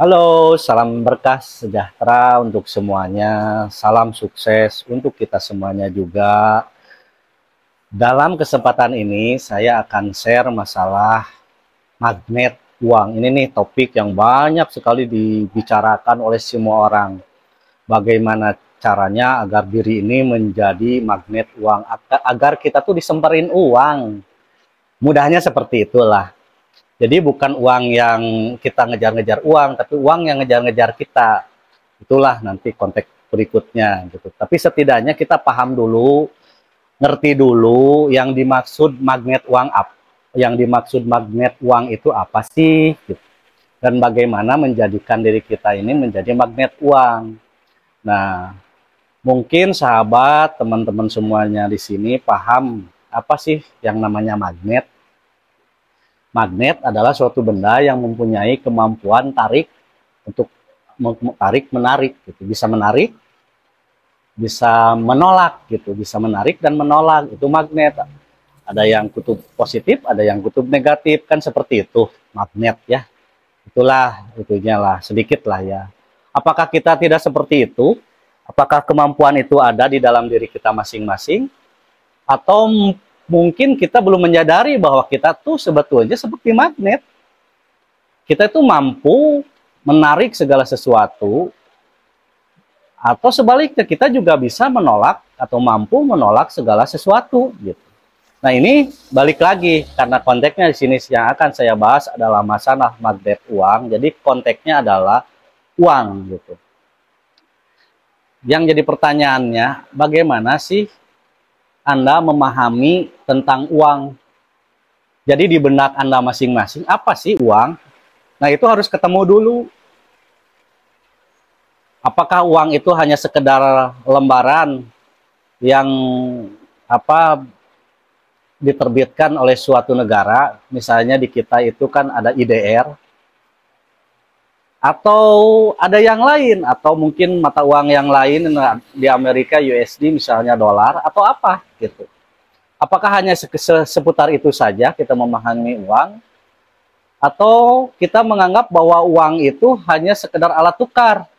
Halo, salam berkah sejahtera untuk semuanya. Salam sukses untuk kita semuanya juga. Dalam kesempatan ini, saya akan share masalah magnet uang. Ini nih topik yang banyak sekali dibicarakan oleh semua orang. Bagaimana caranya agar diri ini menjadi magnet uang, agar kita tuh disemperin uang. Mudahnya seperti itulah. Jadi bukan uang yang kita ngejar-ngejar uang, tapi uang yang ngejar-ngejar kita. Itulah nanti konteks berikutnya gitu. Tapi setidaknya kita paham dulu, ngerti dulu yang dimaksud magnet uang apa. Yang dimaksud magnet uang itu apa sih? Gitu. Dan bagaimana menjadikan diri kita ini menjadi magnet uang. Nah, mungkin sahabat, teman-teman semuanya di sini paham apa sih yang namanya magnet. Magnet adalah suatu benda yang mempunyai kemampuan tarik untuk tarik menarik gitu. Bisa menarik, bisa menolak gitu, bisa menarik dan menolak. Itu magnet. Ada yang kutub positif, ada yang kutub negatif, kan seperti itu magnet ya. Itulah itunya lah, sedikit lah ya. Apakah kita tidak seperti itu? Apakah kemampuan itu ada di dalam diri kita masing-masing? Atau mungkin kita belum menyadari bahwa kita tuh sebetulnya seperti magnet. Kita itu mampu menarik segala sesuatu, atau sebaliknya kita juga bisa menolak atau mampu menolak segala sesuatu gitu. Nah, ini balik lagi karena konteksnya di sini yang akan saya bahas adalah masalah magnet uang. Jadi konteksnya adalah uang gitu. Yang jadi pertanyaannya, bagaimana sih Anda memahami tentang uang? Jadi di benak Anda masing-masing, apa sih uang? Nah, itu harus ketemu dulu. Apakah uang itu hanya sekedar lembaran yang diterbitkan oleh suatu negara? Misalnya di kita itu kan ada IDR, atau ada yang lain, atau mungkin mata uang yang lain di Amerika USD misalnya dolar, atau apa gitu. Apakah hanya seputar itu saja kita memahami uang? Atau kita menganggap bahwa uang itu hanya sekedar alat tukar?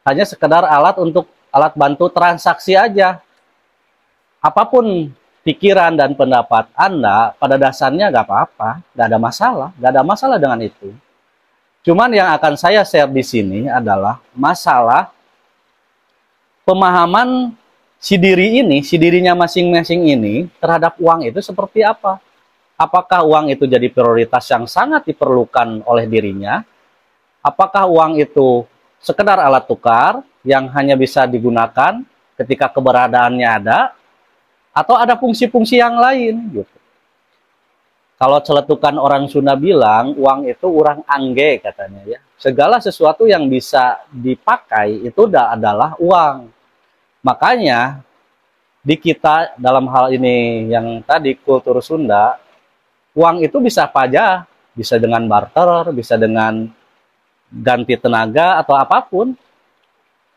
Hanya sekedar alat bantu transaksi aja? Apapun pikiran dan pendapat Anda, pada dasarnya nggak apa-apa, nggak ada masalah dengan itu. Cuman yang akan saya share di sini adalah masalah pemahaman si dirinya masing-masing ini terhadap uang itu seperti apa. Apakah uang itu jadi prioritas yang sangat diperlukan oleh dirinya? Apakah uang itu sekedar alat tukar yang hanya bisa digunakan ketika keberadaannya ada? Atau ada fungsi-fungsi yang lain gitu. Kalau celetukan orang Sunda bilang, uang itu urang angge katanya ya. Segala sesuatu yang bisa dipakai itu adalah uang. Makanya di kita dalam hal ini yang tadi kultur Sunda, uang itu bisa apa aja. Bisa dengan barter, bisa dengan ganti tenaga atau apapun.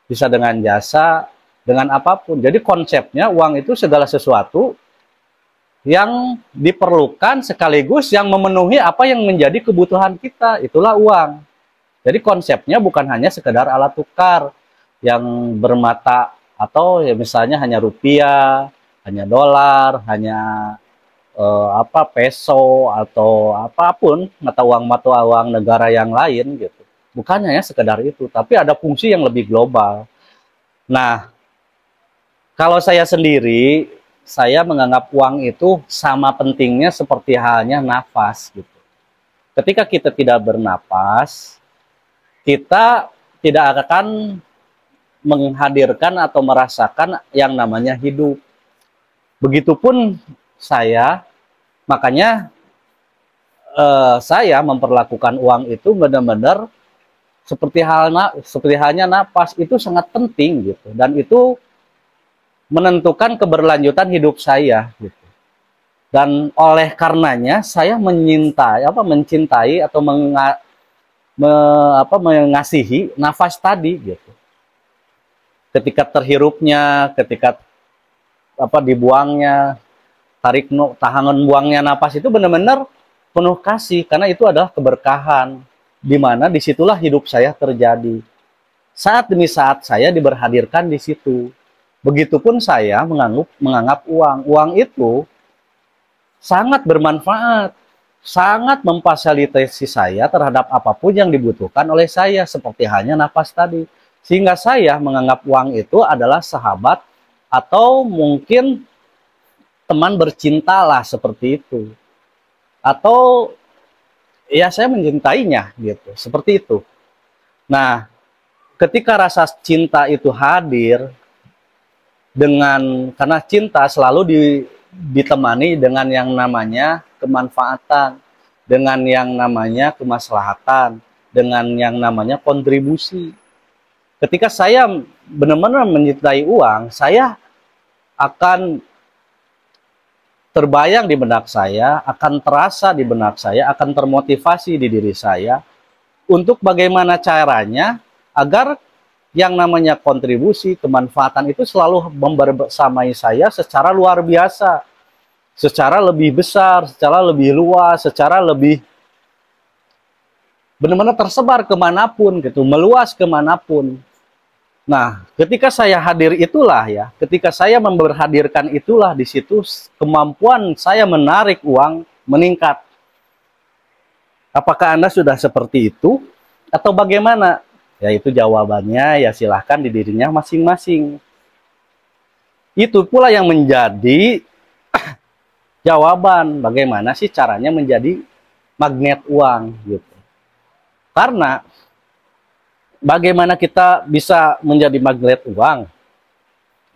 Bisa dengan jasa, dengan apapun. Jadi konsepnya uang itu segala sesuatu yang diperlukan sekaligus yang memenuhi apa yang menjadi kebutuhan kita. Itulah uang. Jadi konsepnya bukan hanya sekedar alat tukar yang bermata, atau ya misalnya hanya rupiah, hanya dolar, hanya peso atau apapun mata uang negara yang lain gitu. Bukan hanya sekedar itu, tapi ada fungsi yang lebih global. Nah, kalau saya sendiri, saya menganggap uang itu sama pentingnya seperti halnya nafas gitu. Ketika kita tidak bernapas, kita tidak akan menghadirkan atau merasakan yang namanya hidup. Begitupun saya, makanya saya memperlakukan uang itu benar-benar seperti halnya napas. Itu sangat penting gitu, dan itu menentukan keberlanjutan hidup saya gitu. Dan oleh karenanya saya mencintai atau mengasihi nafas tadi gitu. Ketika terhirupnya, ketika dibuangnya, tahangan buangnya nafas itu benar-benar penuh kasih, karena itu adalah keberkahan. di mana disitulah hidup saya terjadi. Saat demi saat saya diberhadirkan di situ. Begitupun saya menganggap uang. Uang itu sangat bermanfaat, sangat memfasilitasi saya terhadap apapun yang dibutuhkan oleh saya, seperti halnya napas tadi. Sehingga saya menganggap uang itu adalah sahabat atau mungkin teman bercintalah, seperti itu. Atau ya saya mencintainya gitu, seperti itu. Nah, ketika rasa cinta itu hadir karena cinta selalu ditemani dengan yang namanya kemanfaatan, dengan yang namanya kemaslahatan, dengan yang namanya kontribusi. Ketika saya benar-benar mencintai uang, saya akan terbayang di benak saya, akan terasa di benak saya, akan termotivasi di diri saya untuk bagaimana caranya agar yang namanya kontribusi, kemanfaatan itu selalu membersamai saya secara luar biasa, secara lebih besar, secara lebih luas, secara lebih benar-benar tersebar kemanapun gitu, meluas kemanapun. Nah, ketika saya hadir itulah ya, ketika saya memberhadirkan itulah, di situ kemampuan saya menarik uang meningkat. Apakah Anda sudah seperti itu atau bagaimana? Ya, itu jawabannya ya silahkan di dirinya masing-masing. Itu pula yang menjadi jawaban bagaimana sih caranya menjadi magnet uang gitu. Karena bagaimana kita bisa menjadi magnet uang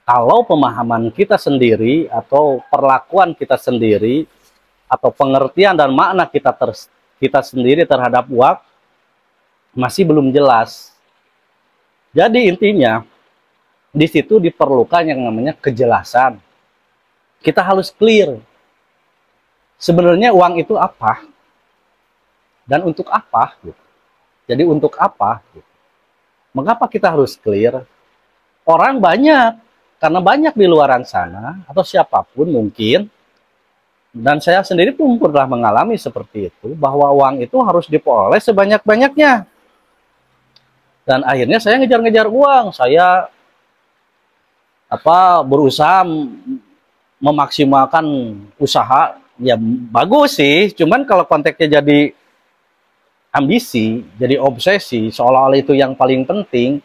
kalau pemahaman kita sendiri atau perlakuan kita sendiri atau pengertian dan makna kita sendiri terhadap uang masih belum jelas. Jadi intinya di situ diperlukan yang namanya kejelasan. Kita harus clear. Sebenarnya uang itu apa? Dan untuk apa? Jadi untuk apa? Mengapa kita harus clear? Orang banyak, karena banyak di luaran sana, atau siapapun mungkin, dan saya sendiri pun pernah mengalami seperti itu, bahwa uang itu harus diperoleh sebanyak-banyaknya. Dan akhirnya saya ngejar-ngejar uang, saya berusaha memaksimalkan usaha, ya bagus sih, cuman kalau konteksnya jadi ambisi, jadi obsesi, seolah-olah itu yang paling penting,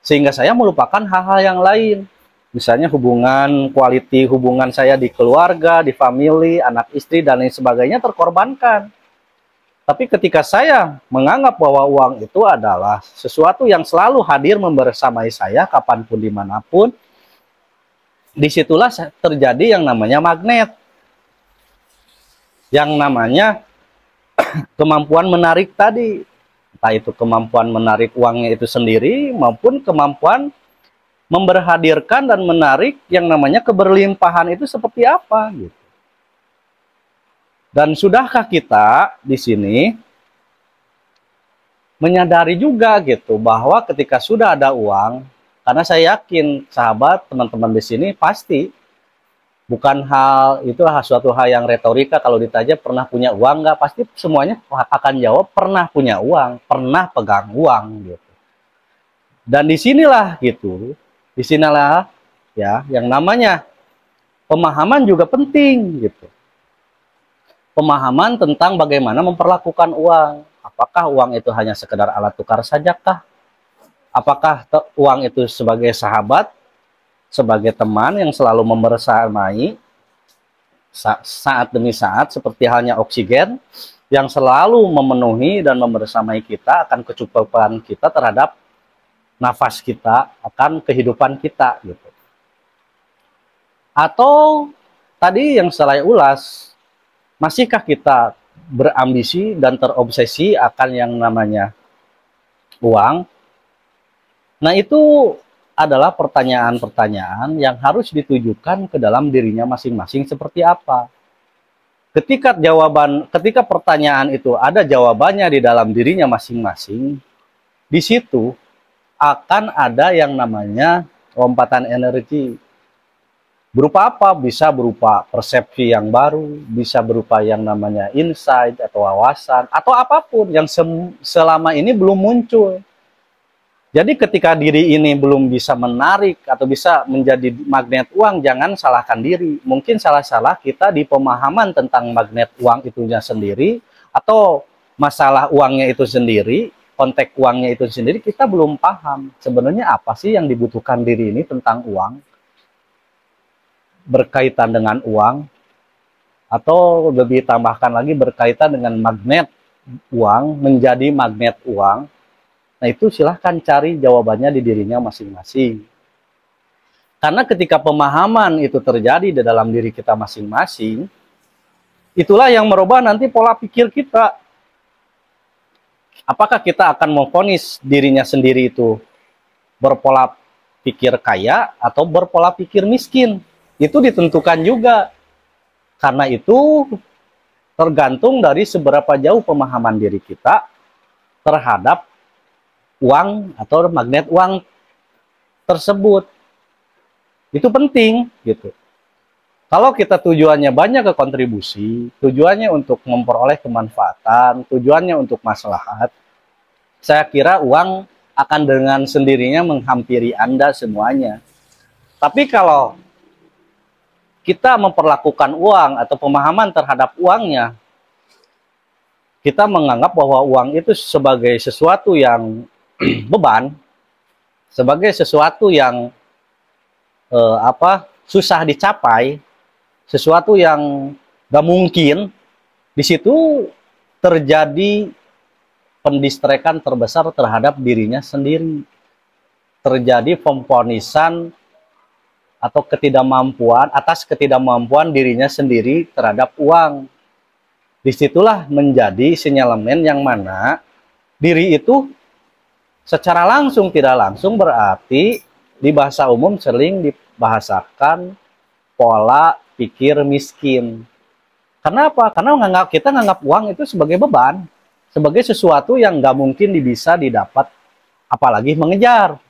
sehingga saya melupakan hal-hal yang lain. Misalnya quality hubungan saya di keluarga, di family, anak istri, dan lain sebagainya terkorbankan. Tapi ketika saya menganggap bahwa uang itu adalah sesuatu yang selalu hadir membersamai saya kapanpun dimanapun, disitulah terjadi yang namanya magnet. Yang namanya kemampuan menarik tadi. Entah itu kemampuan menarik uangnya itu sendiri maupun kemampuan memberhadirkan dan menarik yang namanya keberlimpahan itu seperti apa gitu. Dan sudahkah kita di sini menyadari juga gitu bahwa ketika sudah ada uang, karena saya yakin sahabat teman-teman di sini pasti bukan suatu hal yang retorika, kalau ditanya pernah punya uang nggak, pasti semuanya akan jawab pernah punya uang, pernah pegang uang gitu. Dan disinilah ya yang namanya pemahaman juga penting gitu. Pemahaman tentang bagaimana memperlakukan uang. Apakah uang itu hanya sekedar alat tukar sajakah? Apakah uang itu sebagai sahabat, sebagai teman yang selalu membersamai saat demi saat, seperti halnya oksigen yang selalu memenuhi dan membersamai kita akan kecukupan kita terhadap nafas kita, akan kehidupan kita gitu. Atau tadi yang saya ulas, masihkah kita berambisi dan terobsesi akan yang namanya uang? Nah, itu adalah pertanyaan-pertanyaan yang harus ditujukan ke dalam dirinya masing-masing seperti apa. Ketika pertanyaan itu ada jawabannya di dalam dirinya masing-masing, di situ akan ada yang namanya lompatan energi. Berupa apa? Bisa berupa persepsi yang baru, bisa berupa yang namanya insight atau wawasan, atau apapun yang selama ini belum muncul. Jadi ketika diri ini belum bisa menarik atau bisa menjadi magnet uang, jangan salahkan diri. Mungkin salah-salah kita di pemahaman tentang magnet uang itunya sendiri, atau masalah uangnya itu sendiri, konteks uangnya itu sendiri, kita belum paham. Sebenarnya apa sih yang dibutuhkan diri ini tentang uang, berkaitan dengan uang, atau lebih tambahkan lagi berkaitan dengan magnet uang, menjadi magnet uang. Nah, itu silahkan cari jawabannya di dirinya masing-masing. Karena ketika pemahaman itu terjadi di dalam diri kita masing-masing, itulah yang merubah nanti pola pikir kita. Apakah kita akan memvonis dirinya sendiri itu berpola pikir kaya atau berpola pikir miskin? Itu ditentukan juga. Karena itu tergantung dari seberapa jauh pemahaman diri kita terhadap uang atau magnet uang tersebut. Itu penting gitu. Kalau kita tujuannya banyak ke kontribusi, tujuannya untuk memperoleh kemanfaatan, tujuannya untuk maslahat, saya kira uang akan dengan sendirinya menghampiri Anda semuanya. Tapi kalau kita memperlakukan uang atau pemahaman terhadap uangnya, kita menganggap bahwa uang itu sebagai sesuatu yang beban, sebagai sesuatu yang susah dicapai, sesuatu yang gak mungkin. Di situ terjadi pendistrekan terbesar terhadap dirinya sendiri, terjadi pemvonisan atau ketidakmampuan atas ketidakmampuan dirinya sendiri terhadap uang. Disitulah menjadi sinyalemen yang mana diri itu secara langsung tidak langsung berarti di bahasa umum sering dibahasakan pola pikir miskin. Kenapa? Karena kita nganggap uang itu sebagai beban, sebagai sesuatu yang nggak mungkin bisa didapat, apalagi mengejar.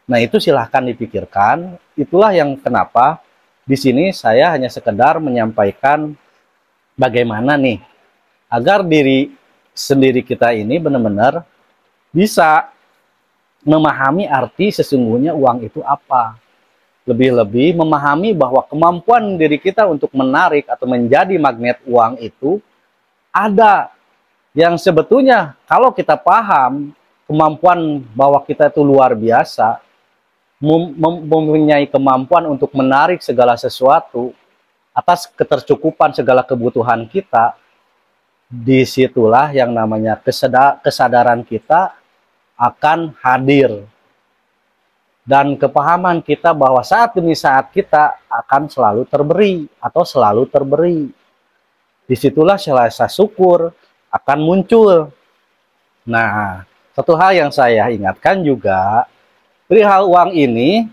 Nah, itu silahkan dipikirkan. Itulah yang kenapa di sini saya hanya sekedar menyampaikan bagaimana nih agar diri sendiri kita ini benar-benar bisa memahami arti sesungguhnya uang itu apa. Lebih-lebih memahami bahwa kemampuan diri kita untuk menarik atau menjadi magnet uang itu ada. Yang sebetulnya kalau kita paham kemampuan bahwa kita itu luar biasa, mempunyai kemampuan untuk menarik segala sesuatu atas ketercukupan segala kebutuhan kita, disitulah yang namanya kesadaran kita akan hadir, dan kepahaman kita bahwa saat demi saat kita akan selalu terberi atau selalu terberi. Disitulah rasa syukur akan muncul. Nah, satu hal yang saya ingatkan juga, perihal uang ini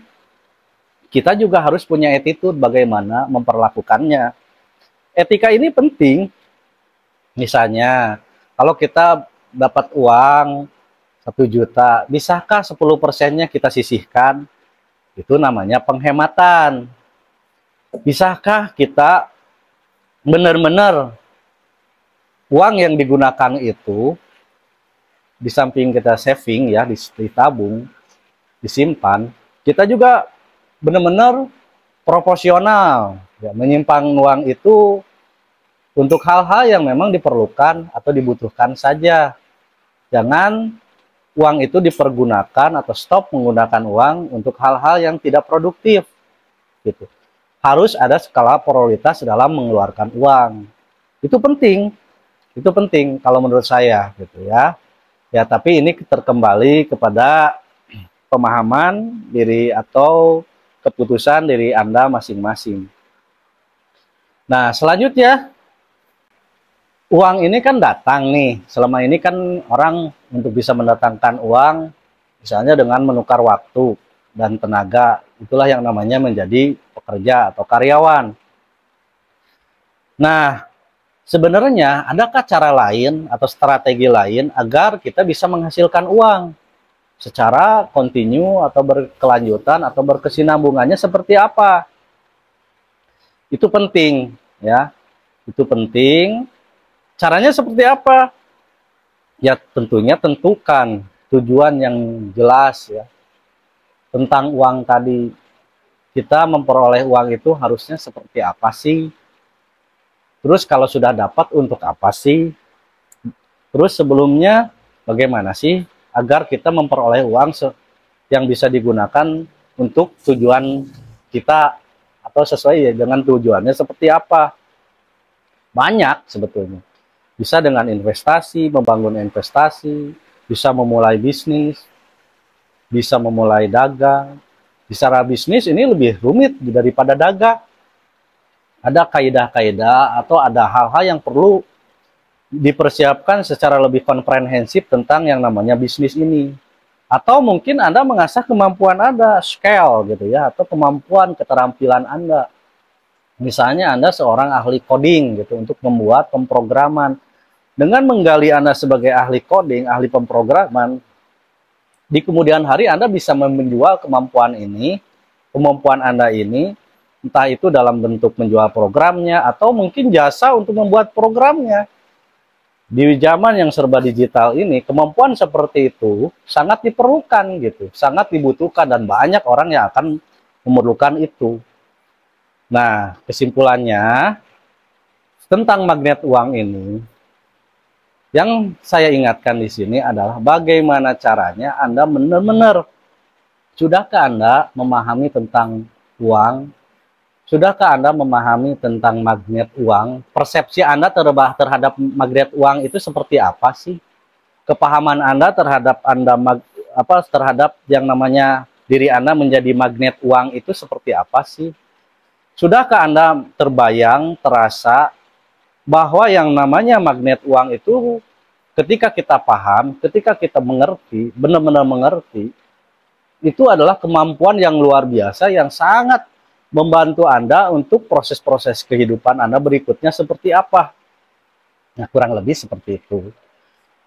kita juga harus punya attitude bagaimana memperlakukannya. Etika ini penting. Misalnya kalau kita dapat uang 1 juta, bisakah 10%-nya kita sisihkan? Itu namanya penghematan. Bisakah kita benar-benar uang yang digunakan itu, di samping kita saving ya, ditabung, disimpan, kita juga benar-benar proporsional, ya, menyimpan uang itu untuk hal-hal yang memang diperlukan atau dibutuhkan saja. Jangan uang itu dipergunakan atau stop menggunakan uang untuk hal-hal yang tidak produktif gitu. Harus ada skala prioritas dalam mengeluarkan uang. Itu penting kalau menurut saya gitu ya. Ya, tapi ini terkembali kepada pemahaman diri atau keputusan diri Anda masing-masing. Nah, selanjutnya uang ini kan datang nih. Selama ini kan orang untuk bisa mendatangkan uang, misalnya dengan menukar waktu dan tenaga, itulah yang namanya menjadi pekerja atau karyawan. Nah, sebenarnya adakah cara lain atau strategi lain agar kita bisa menghasilkan uang secara kontinu atau berkelanjutan atau berkesinambungannya seperti apa? Itu penting ya. Itu penting. Caranya seperti apa? Ya tentunya tentukan tujuan yang jelas ya. Tentang uang tadi, kita memperoleh uang itu harusnya seperti apa sih? Terus kalau sudah dapat untuk apa sih? Terus sebelumnya bagaimana sih agar kita memperoleh uang yang bisa digunakan untuk tujuan kita atau sesuai ya dengan tujuannya seperti apa? Banyak sebetulnya. Bisa dengan investasi, membangun investasi, bisa memulai bisnis, bisa memulai dagang. Bicara bisnis ini lebih rumit daripada dagang. Ada kaidah-kaidah atau ada hal-hal yang perlu dipersiapkan secara lebih komprehensif tentang yang namanya bisnis ini. Atau mungkin Anda mengasah kemampuan Anda, skill gitu ya, atau kemampuan keterampilan Anda. Misalnya Anda seorang ahli coding gitu untuk membuat pemrograman. Dengan menggali Anda sebagai ahli coding, ahli pemrograman, di kemudian hari Anda bisa menjual kemampuan ini, kemampuan Anda ini, entah itu dalam bentuk menjual programnya atau mungkin jasa untuk membuat programnya. Di zaman yang serba digital ini, kemampuan seperti itu sangat diperlukan gitu, sangat dibutuhkan dan banyak orang yang akan memerlukan itu. Nah, kesimpulannya tentang magnet uang ini, yang saya ingatkan di sini adalah bagaimana caranya Anda benar-benar, sudahkah Anda memahami tentang uang? Sudahkah Anda memahami tentang magnet uang? Persepsi Anda terhadap magnet uang itu seperti apa sih? Kepahaman Anda terhadap terhadap yang namanya diri Anda menjadi magnet uang itu seperti apa sih? Sudahkah Anda terbayang, terasa bahwa yang namanya magnet uang itu ketika kita paham, ketika kita mengerti, benar-benar mengerti, itu adalah kemampuan yang luar biasa yang sangat membantu Anda untuk proses-proses kehidupan Anda berikutnya seperti apa. Nah, kurang lebih seperti itu.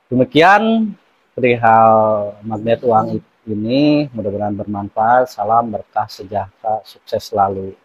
Demikian perihal magnet uang ini, mudah-mudahan bermanfaat. Salam berkah, sejahtera, sukses selalu.